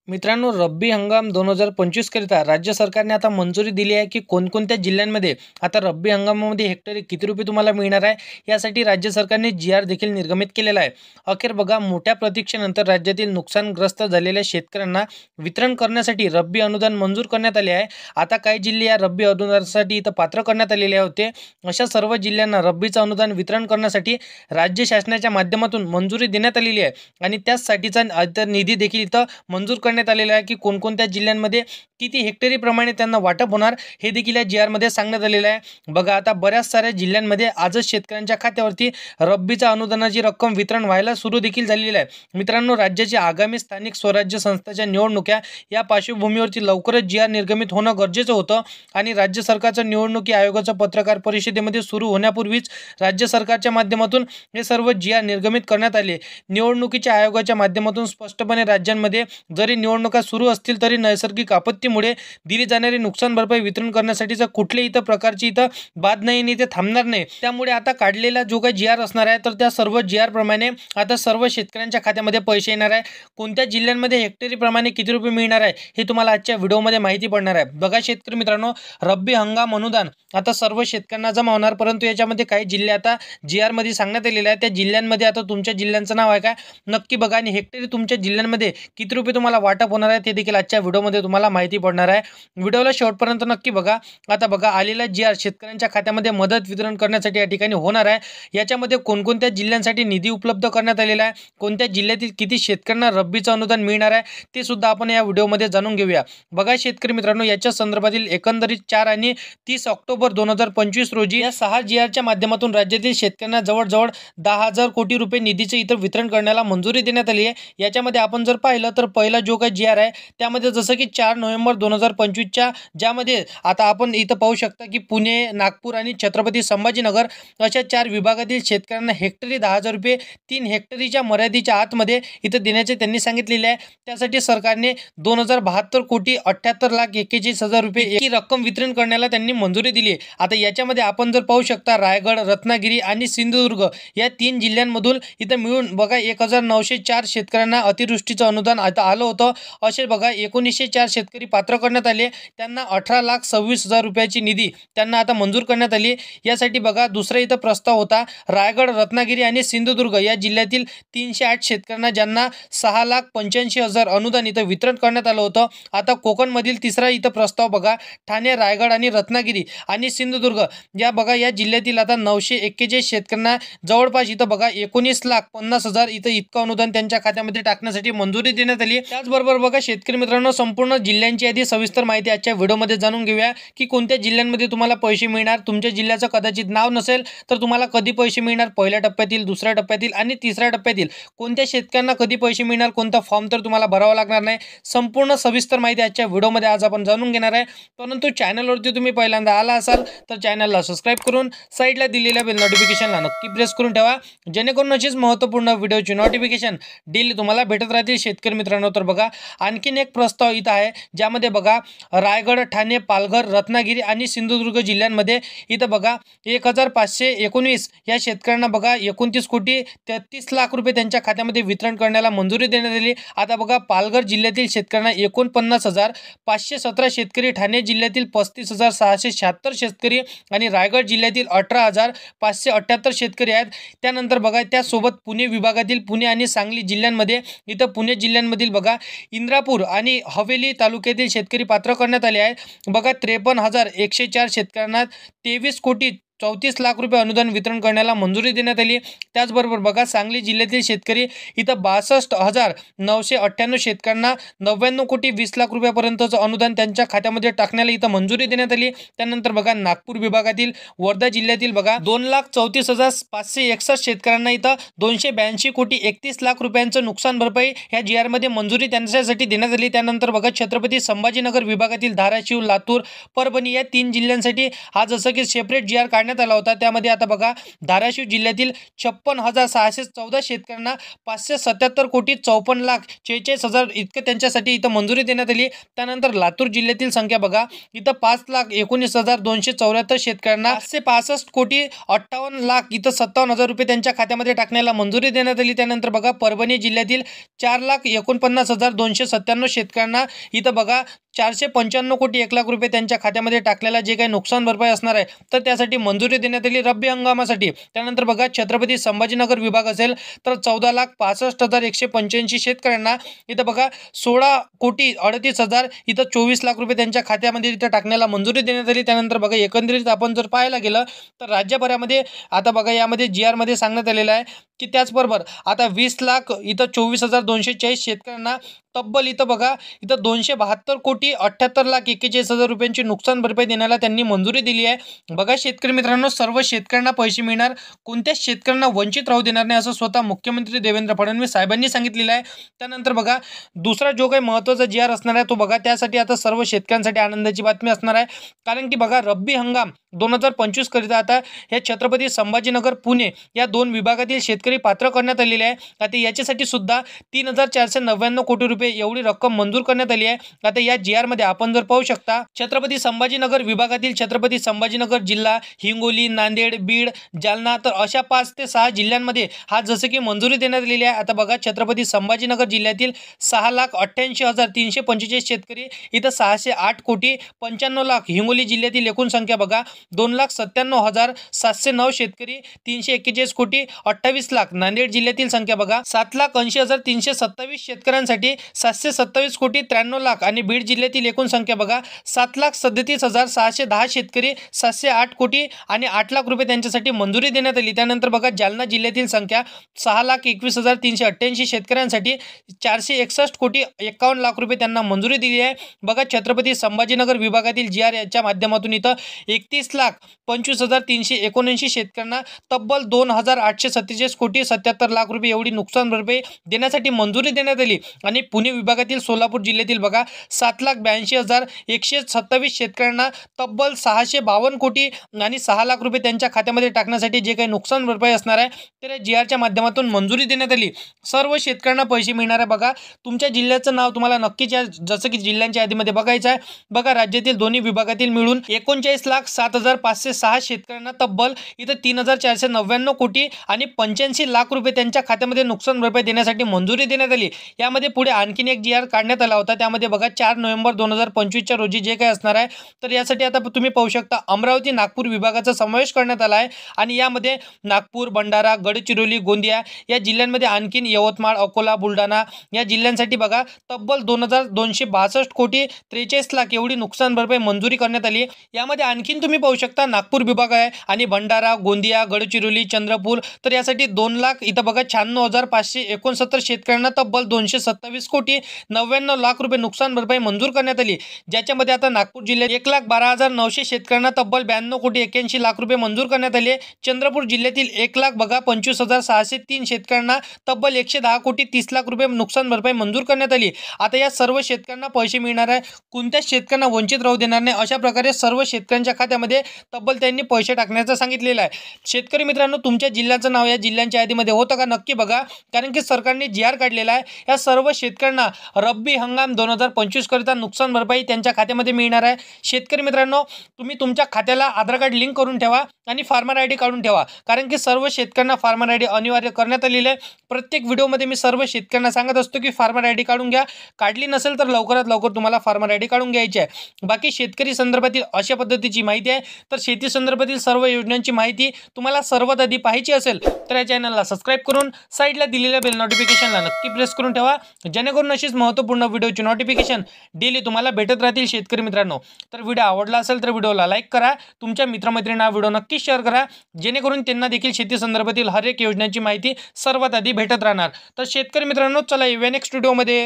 मित्रांनो, रब्बी हंगाम 2025 करिता राज्य सरकारने आता मंजुरी दिली आहे की कोणकोणत्या जिल्ह्यांमध्ये आता रब्बी हंगामामध्ये हेक्टरी किती रुपये तुम्हाला मिळणार आहे, यासाठी राज्य सरकारने जी.आर देखील निर्गमित केलेला आहे. अखेर बघा, मोठ्या प्रतीक्षेनंतर राज्यातील नुकसानग्रस्त झालेल्या शेतकऱ्यांना वितरण करण्यासाठी रब्बी अनुदान मंजूर करण्यात आले आहे. आता काही जिल्हे या रब्बी अनुदानासाठी इथं पात्र करण्यात आलेले होते. अशा सर्व जिल्ह्यांना रब्बीचं अनुदान वितरण करण्यासाठी राज्य शासनाच्या माध्यमातून मंजुरी देण्यात आलेली आहे आणि त्यासाठीचा निधी देखील इथं मंजूर करण्यात आलेला आहे की कोणकोणत्या जिल्ह्यांमध्ये किती हेक्टरी प्रमाणे त्यांना वाटप होणार हे देखील या जी आर मध्ये सांगण्यात आलेलं आहे. बघा, आता बऱ्याच साऱ्या जिल्ह्यांमध्ये आजच शेतकऱ्यांच्या खात्यावरती रब्बीच्या अनुदानाची रक्कम वितरण व्हायला सुरू देखील झालेली आहे. मित्रांनो, राज्याच्या आगामी स्थानिक स्वराज्य संस्थांच्या निवडणुका या पार्श्वभूमीवरती लवकरच जी आर निर्गमित होणं गरजेचं होतं आणि राज्य सरकारचं निवडणुकी आयोगाचं पत्रकार परिषदेमध्ये सुरू होण्यापूर्वीच राज्य सरकारच्या माध्यमातून हे सर्व जी आर निर्गमित करण्यात आले. निवडणुकीच्या आयोगाच्या माध्यमातून स्पष्टपणे राज्यांमध्ये जरी निवडणुका सुरू असतील तरी नैसर्गिक आपत्तीमुळे दिली जाणारी नुकसान भरपाई वितरण करण्यासाठीचा कुठल्याही इथं प्रकारची इथं बाद नाही, ते थांबणार नाही. त्यामुळे आता काढलेला जो काही जी आर असणार आहे तर त्या सर्व जी आर प्रमाणे आता सर्व शेतकऱ्यांच्या खात्यामध्ये पैसे येणार आहे. कोणत्या जिल्ह्यांमध्ये हेक्टरी प्रमाणे किती रुपये मिळणार आहे हे तुम्हाला आजच्या व्हिडिओमध्ये माहिती पडणार आहे. बघा शेतकरी मित्रांनो, रब्बी हंगाम अनुदान आता सर्व शेतकऱ्यांना जमा होणार, परंतु याच्यामध्ये काही जिल्हे आता जी आर मध्ये सांगण्यात आलेले आहे. त्या जिल्ह्यांमध्ये आता तुमच्या जिल्ह्यांचं नाव आहे का नक्की बघा आणि हेक्टरी तुमच्या जिल्ह्यांमध्ये किती रुपये तुम्हाला वाटप होणार आहे ते देखील आजच्या व्हिडिओमध्ये तुम्हाला माहिती पडणार आहे. व्हिडिओला शेवटपर्यंत नक्की बघा. आता बघा, आलेला जी आर शेतकऱ्यांच्या खात्यामध्ये मदत वितरण करण्यासाठी या ठिकाणी होणार आहे. याच्यामध्ये कोणकोणत्या जिल्ह्यांसाठी निधी उपलब्ध करण्यात आलेला आहे, कोणत्या जिल्ह्यातील किती शेतकऱ्यांना रब्बीचं अनुदान मिळणार आहे ते सुद्धा आपण या व्हिडिओमध्ये जाणून घेऊया. बघा शेतकरी मित्रांनो, याच्या संदर्भातील एकंदरीत 4 आणि 30 ऑक्टोबर 2025 रोजी या 6 जी आरच्या माध्यमातून राज्यातील शेतकऱ्यांना जवळजवळ 10,000 कोटी रुपये निधीचे इतर वितरण करण्याला मंजुरी देण्यात आली आहे. याच्यामध्ये आपण जर पाहिलं तर पहिला जो काही जी आर आहे त्यामध्ये जसं की 4 नोव्हेंबर 2025च्या ज्यामध्ये आता आपण इथं पाहू शकता की पुणे, नागपूर आणि छत्रपती संभाजीनगर अशा 4 विभागातील शेतकऱ्यांना हेक्टरी 10,000 रुपये 3 हेक्टरीच्या मर्यादेच्या आतमध्ये इथं देण्याचे त्यांनी सांगितलेले आहे. त्यासाठी सरकारने 2,072 कोटी 78 लाख 41,000 रुपये ही रक्कम वितरण करण्याला त्यांनी मंजुरी दिली आहे. आता याच्यामध्ये आपण जर पाहू शकता रायगड, रत्नागिरी आणि सिंधुदुर्ग या 3 जिल्ह्यांमधून इथं मिळून बघा 1,904 शेतकऱ्यांना अतिवृष्टीचं अनुदान आता आलं होतं. असे बघा 1904 शेतकरी पात्र करण्यात आले. त्यांना 18,26,000 रुपयाची निधी त्यांना आता मंजूर करण्यात आली. यासाठी बघा दुसरा इथं प्रस्ताव होता रायगड, रत्नागिरी आणि सिंधुदुर्ग या जिल्ह्यातील 308 शेतकऱ्यांना ज्यांना 6,85,000 अनुदान इथं वितरण करण्यात आलं होतं. आता कोकणमधील तिसरा इथं प्रस्ताव बघा ठाणे, रायगड आणि रत्नागिरी आणि सिंधुदुर्ग या बघा या जिल्ह्यातील आता 941 शेतकऱ्यांना जवळपास इथं बघा 19,50,000 इतकं अनुदान त्यांच्या खात्यामध्ये टाकण्यासाठी मंजुरी देण्यात आली. त्याचबरोबर बघा शेतकरी मित्रांनो, संपूर्ण जिल्ह्यांची यादी सविस्तर माहिती आजच्या व्हिडिओमध्ये जाणून घेऊया की कोणत्या जिल्ह्यांमध्ये तुम्हाला पैसे मिळणार. तुमच्या जिल्ह्याचं कदाचित नाव नसेल तर तुम्हाला कधी पैसे मिळणार, पहिल्या टप्प्यातील, दुसऱ्या टप्प्यातील आणि तिसऱ्या टप्प्यातील कोणत्या शेतकऱ्यांना कधी पैसे मिळणार, कोणता फॉर्म तर तुम्हाला भरावा लागणार नाही. संपूर्ण सविस्तर माहिती आजच्या व्हिडिओमध्ये आज आपण जाणून घेणार आहे. परंतु चॅनलवरती तुम्ही पहिल्यांदा आला असाल तर चॅनलला सबस्क्राईब करून साईडला दिलेल्या बेल नोटिफिकेशनला नक्की प्रेस करून ठेवा, जेणेकरून अशीच महत्त्वपूर्ण व्हिडिओची नोटिफिकेशन डेली तुम्हाला भेटत राहतील. शेतकरी मित्रांनो, तर बघा आणखीन एक प्रस्ताव इथं आहे ज्यामध्ये बघा रायगड, ठाणे, पालघर, रत्नागिरी आणि सिंधुदुर्ग जिल्ह्यांमध्ये इथं बघा 1,519 या शेतकऱ्यांना बघा 29 कोटी 33 लाख रुपये त्यांच्या खात्यामध्ये वितरण करण्याला मंजुरी देण्यात आली. आता बघा पालघर जिल्ह्यातील शेतकऱ्यांना 49,517 शेतकरी, ठाणे जिल्ह्यातील 35,676 शेतकरी आणि रायगड जिल्ह्यातील 18,578 शेतकरी आहेत. त्यानंतर बघा त्यासोबत पुणे विभागातील पुणे आणि सांगली जिल्ह्यांमध्ये इथं पुणे जिल्ह्यांमधील बघा इंद्रापूर आणि हवेली तालुक्यातील शेतकरी पात्र करण्यात आले आहेत. बघा 53,104 शेतकऱ्यांना 23 कोटी 34 लाख रुपये अनुदान वितरण करण्याला मंजुरी देण्यात आली. त्याचबरोबर बघा सांगली जिल्ह्यातील शेतकरी इथं 62,998 शेतकऱ्यांना 99 कोटी 20 लाख रुपयापर्यंतचं अनुदान त्यांच्या खात्यामध्ये टाकण्याला इथं मंजुरी देण्यात आली. त्यानंतर बघा नागपूर विभागातील वर्धा जिल्ह्यातील बघा 2,34,561 शेतकऱ्यांना इथं 282 कोटी 31 लाख रुपयांचं नुकसान भरपाई ह्या जी आर मध्ये मंजुरी त्यांच्यासाठी देण्यात आली. त्यानंतर बघा छत्रपती संभाजीनगर विभागातील धाराशिव, लातूर, परभणी या 3 जिल्ह्यांसाठी हा जसं की सेपरेट जी आर काढण्यात आला होता। त्यामध्ये आता बघा धाराशिव जिल्ह्यातील 56,614 शेतकऱ्यांना 577,54,46,46,000 इतके त्यांच्यासाठी इथं मंजुरी देण्यात आली। त्यानंतर लातूर जिल्ह्यातील संख्या बघा इथं 5,19,274 शेतकऱ्यांना 565,58,00,000 इथं 57,000 रुपये त्यांच्या खात्यामध्ये टाकण्याला मंजुरी देण्यात आली। त्यानंतर बघा परभणी जिल्ह्यातील 4,49,297 शेतकऱ्यांना इथं बघा 495,01,00,000 रुपये त्यांच्या खात्यामध्ये टाकलेला जे काही नुकसान भरपाई असणार आहे तर त्यासाठी मंजुरी देण्यात आली रब्बी हंगामासाठी। त्यानंतर बघा छत्रपती संभाजीनगर विभाग असेल तर 14,65,185 शेतकऱ्यांना इथं बघा 16,38,000 इथं 24,00,000 रुपये त्यांच्या खात्यामध्ये इथं टाकण्याला मंजुरी देण्यात आली। त्यानंतर बघा एकंदरीत आपण जर पाहायला गेलं तर राज्यभरामध्ये आता बघा यामध्ये GR मध्ये सांगण्यात आलेलं आहे की त्याचबरोबर आता 20,00,000 इथं 24,240 शेतकऱ्यांना तब्बल इथं बघा इथं 272,78,41,000 रुपयांची नुकसान भरपाई देण्याला त्यांनी मंजुरी दिली आहे। बघा शेतकरी मित्रांनो सर्व शेतकऱ्यांना पैसे मिळणार, कोणत्याच शेतकऱ्यांना वंचित राहू देणार नाही असं स्वतः मुख्यमंत्री देवेंद्र फडणवीस साहेबांनी सांगितलेलं आहे। त्यानंतर बघा दुसरा जो काही महत्त्वाचा GR असणार आहे तो बघा त्यासाठी आता सर्व शेतकऱ्यांसाठी आनंदाची बातमी असणार आहे, कारण की बघा रब्बी हंगाम 2025 करिता आता हे छत्रपती संभाजीनगर पुणे या 2 विभागातील शेतकरी पात्र करण्यात आलेले आहे। आता याच्यासाठी सुद्धा 3,499 कोटी रुपये एवढी रक्कम मंजूर करण्यात आली आहे। आता या GR मध्ये आपण जर पाहू शकता छत्रपती संभाजीनगर विभागातील छत्रपती संभाजीनगर जिल्हा, हिंगोली, नांदेड, बीड, जालना तर अशा 5 ते 6 जिल्ह्यांमध्ये हा जसं की मंजुरी देण्यात आलेली आहे। आता बघा छत्रपती संभाजीनगर जिल्ह्यातील 6,88,345 शेतकरी इथं 608,95,00,000, हिंगोली जिल्ह्यातील एकूण संख्या बघा 2,97,709 शेतकरी 341,28,00,000, नांदेड जिल्ह्यातील संख्या बघा 7,80,327 शेतकऱ्यांसाठी 727,93,00,000 आणि बीड जिल्ह्यातील एकूण संख्या बघा 7,37,610 शेतकरी 708,08,00,000 रुपये त्यांच्यासाठी मंजुरी देण्यात आली। त्यानंतर बघा जालना जिल्ह्यातील संख्या 6,21,388 शेतकऱ्यांसाठी 461,51,00,000 रुपये त्यांना मंजुरी दिली आहे। बघा छत्रपती संभाजीनगर विभागातील GR याच्या माध्यमातून इथं 31,25,379 शेतकऱ्यांना तब्बल 2,847,77,00,000 रुपये एवढी नुकसान भरपाई देण्यासाठी मंजुरी देण्यात आली। आणि पुणे विभागातील सोलापूर जिल्ह्यातील बघा 7,82,127 शेतकऱ्यांना तब्बल 652 कोटी आणि 6,00,000 रुपये त्यांच्या खात्यामध्ये टाकण्यासाठी जे काही नुकसान भरपाई असणार आहे तर GRच्या माध्यमातून मंजुरी देण्यात आली। सर्व शेतकऱ्यांना पैसे मिळणार आहे। बघा तुमच्या जिल्ह्याचं नाव तुम्हाला नक्कीच जसं की जिल्ह्यांच्या यादीमध्ये बघायचं आहे। बघा राज्यातील दोन्ही विभागातील मिळून 39,07,506 शेतकऱ्यांना तब्बल इथं 3,499 कोटी आणि 85,00,000 रुपये त्यांच्या खात्यामध्ये नुकसान भरपाई देण्यासाठी मंजुरी देण्यात आली। यामध्ये पुढे आणखीन एक GR काढण्यात आला होता, त्यामध्ये बघा 4 नोव्हेंबर 2025 रोजी जे काही असणार आहे तर यासाठी आता तुम्ही पाहू शकता अमरावती नागपूर विभागाचा समावेश करण्यात आला आहे आणि यामध्ये नागपूर, भंडारा, गडचिरोली, गोंदिया या जिल्ह्यांमध्ये आणखीन यवतमाळ, अकोला, बुलढाणा या जिल्ह्यांसाठी बघा तब्बल 2,262 कोटी 43,00,000 एवढी नुकसान भरपाई मंजुरी करण्यात आली। यामध्ये आणखीन तुम्ही पाहू शकता नागपूर विभाग आहे आणि भंडारा, गोंदिया, गडचिरोली, चंद्रपूर तर यासाठी 2,00,000 इथं बघा 96,569 शेतकऱ्यांना तब्बल 227 कोटी 99,00,000 रुपये नुकसान भरपाई मंजूर करण्यात आली। ज्याच्यामध्ये आता नागपूर जिल्ह्यात 1,12,900 शेतकऱ्यांना तब्बल 92 कोटी 81,00,000 रुपये मंजूर करण्यात आले। चंद्रपूर जिल्ह्यातील 1,00,000 बघा 25,603 शेतकऱ्यांना तब्बल 110 कोटी 30,00,000 रुपये नुकसान भरपाई मंजूर करण्यात आली। आता या सर्व शेतकऱ्यांना पैसे मिळणार आहे, कोणत्याच शेतकऱ्यांना वंचित राहू देणार नाही। अशा प्रकारे सर्व शेतकऱ्यांच्या खात्यामध्ये तब्बल त्यांनी पैसे टाकण्याचं सांगितलेलं आहे। शेतकरी मित्रांनो तुमच्या जिल्ह्याचं नाव या जिल्ह्यांच्या यादीमध्ये होतं का नक्की बघा, कारण की सरकारने GR काढलेला आहे। या सर्व शेतकऱ्यांना रब्बी हंगाम 2025 करिता नुकसान भरपाई त्यांच्या खात्यामध्ये मिळणार आहे। शेतकरी मित्रांनो तुम्ही तुमच्या खात्याला आधार कार्ड लिंक करून ठेवा आणि फार्मर ID काढून ठेवा, कारण की सर्व शेतकऱ्यांना फार्मर ID अनिवार्य करण्यात आलेलं आहे। प्रत्येक व्हिडिओमध्ये मी सर्व शेतकऱ्यांना सांगत असतो की फार्मर ID काढून घ्या, काढली नसेल तर लवकरात लवकर तुम्हाला फार्मर ID काढून घ्यायची आहे। बाकी शेतकरी संदर्भातील अशा पद्धतीची माहिती आहे, तर शेती संदर्भातील सर्व योजनांची माहिती तुम्हाला सर्वात आधी पाहायची असेल तर या चॅनलला सबस्क्राइब करून साईडला दिलेल्या बेल नोटिफिकेशनला नक्की प्रेस करून ठेवा, जेणेकरून अशीच महत्त्वपूर्ण व्हिडिओची नोटिफिकेशन डेली तुम्हाला भेटत राहतील। शेतकरी मित्रांनो तर व्हिडिओ आवडला असेल तर व्हिडिओला लाईक करा, तुमच्या मित्रमैत्रिणींना व्हिडिओ नक्की शेअर करा, जेणेकरून त्यांना देखील शेती संदर्भातील हर एक योजनांची माहिती सर्वात आधी भेटत राहणार। तर शेतकरी मित्रांनो चला येऊया नेक्स्ट व्हिडिओमध्ये।